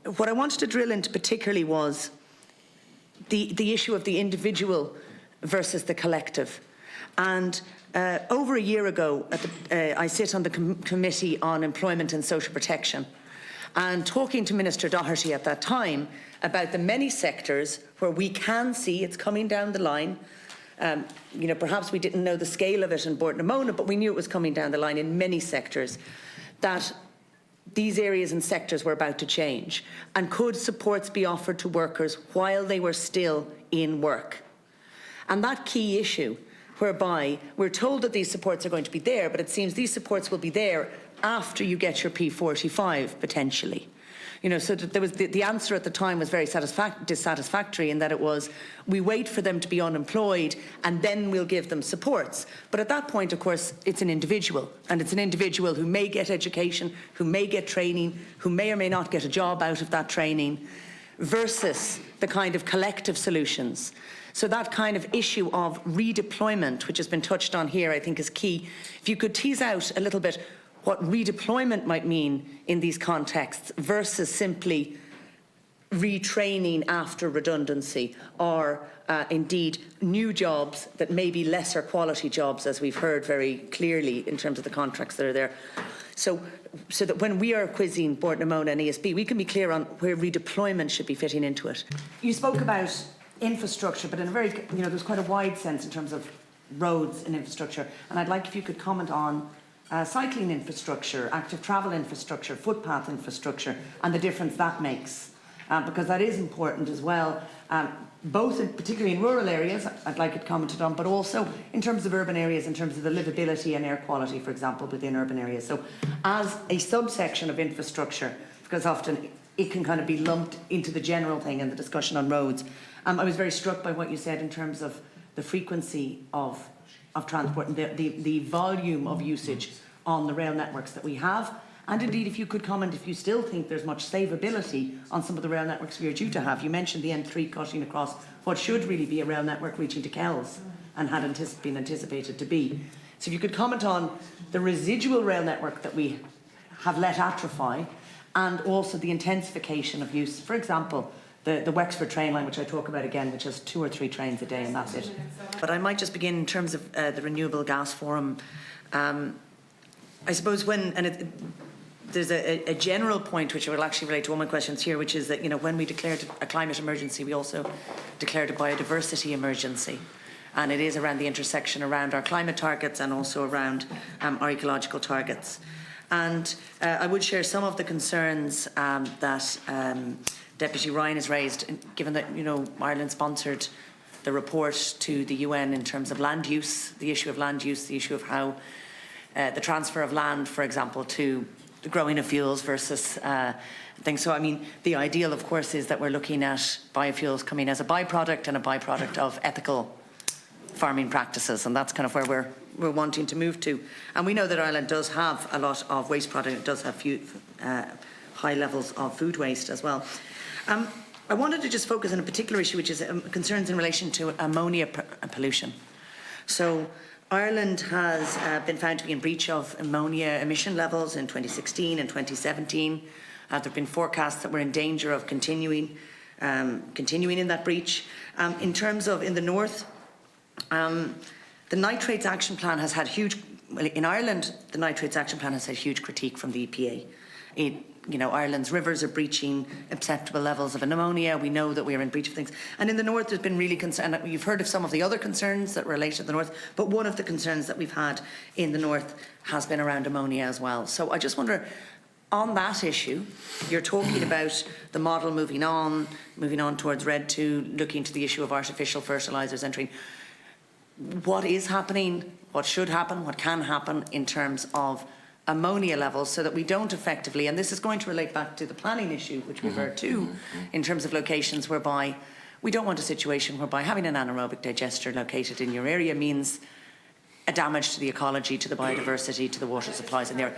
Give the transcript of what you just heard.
what I wanted to drill into particularly was the issue of the individual versus the collective. And over a year ago, I sit on the Committee on Employment and Social Protection, and talking to Minister Doherty at that time about the many sectors where we can see it's coming down the line. You know, perhaps we didn't know the scale of it in Portnamona, but we knew it was coming down the line in many sectors, that these areas and sectors were about to change. And could supports be offered to workers while they were still in work? And that key issue, whereby we're told that these supports are going to be there, but it seems these supports will be there after you get your P45, potentially. You know, so there was the answer at the time was very dissatisfactory in that it was, we wait for them to be unemployed and then we'll give them supports. But at that point, of course, it's an individual, and it's an individual who may get education, who may get training, who may or may not get a job out of that training, versus the kind of collective solutions. So that kind of issue of redeployment, which has been touched on here, I think is key. If you could tease out a little bit what redeployment might mean in these contexts versus simply retraining after redundancy, or indeed new jobs that may be lesser quality jobs, as we've heard very clearly in terms of the contracts that are there. So that when we are quizzing Portnamona and ESB, we can be clear on where redeployment should be fitting into it. You spoke about infrastructure, but in a very, you know, there's quite a wide sense in terms of roads and infrastructure. And I'd like if you could comment on cycling infrastructure, active travel infrastructure, footpath infrastructure, and the difference that makes. Because that is important as well, particularly in rural areas, I'd like it commented on, but also in terms of urban areas, in terms of the livability and air quality, for example, within urban areas. So as a subsection of infrastructure, because often it can kind of be lumped into the general thing in the discussion on roads. I was very struck by what you said in terms of the frequency of transport and the volume of usage on the rail networks that we have. And indeed, if you could comment if you still think there's much savability on some of the rail networks we are due to have. You mentioned the M3 cutting across what should really be a rail network reaching to Kells and had been anticipated to be. So if you could comment on the residual rail network that we have let atrophy, and also the intensification of use. For example, the Wexford train line, which I talk about again, which has 2 or 3 trains a day, and that's it. But I might just begin in terms of the Renewable Gas Forum. I suppose there's a general point which will actually relate to one of my questions here, which is that, you know, when we declared a climate emergency, we also declared a biodiversity emergency. And it is around the intersection around our climate targets and also around our ecological targets. And I would share some of the concerns that Deputy Ryan has raised, given that, you know, Ireland sponsored the report to the UN in terms of land use, the issue of land use, the issue of how the transfer of land, for example, to the growing of fuels versus things. So, I mean, the ideal, of course, is that we're looking at biofuels coming as a byproduct and a byproduct of ethical farming practices, and that's kind of where we're wanting to move to. And we know that Ireland does have a lot of waste product. It does have high levels of food waste as well. I wanted to just focus on a particular issue, which is concerns in relation to ammonia pollution. So Ireland has been found to be in breach of ammonia emission levels in 2016 and 2017. There have been forecasts that we're in danger of continuing in that breach. In terms of in the north, the Nitrates Action Plan has had in Ireland, the Nitrates Action Plan has had huge critique from the EPA. You know, Ireland's rivers are breaching acceptable levels of ammonia. We know that we are in breach of things. And in the north, there's been really concern. You've heard of some of the other concerns that relate to the north, but one of the concerns that we've had in the north has been around ammonia as well. So I just wonder, on that issue, you're talking about the model moving on towards RED 2, looking to the issue of artificial fertilisers entering. What is happening, what should happen, what can happen in terms of ammonia levels, so that we don't effectively, and this is going to relate back to the planning issue, which we've heard too, in terms of locations whereby we don't want a situation whereby having an anaerobic digester located in your area means a damage to the ecology, to the biodiversity, to the water supplies in there.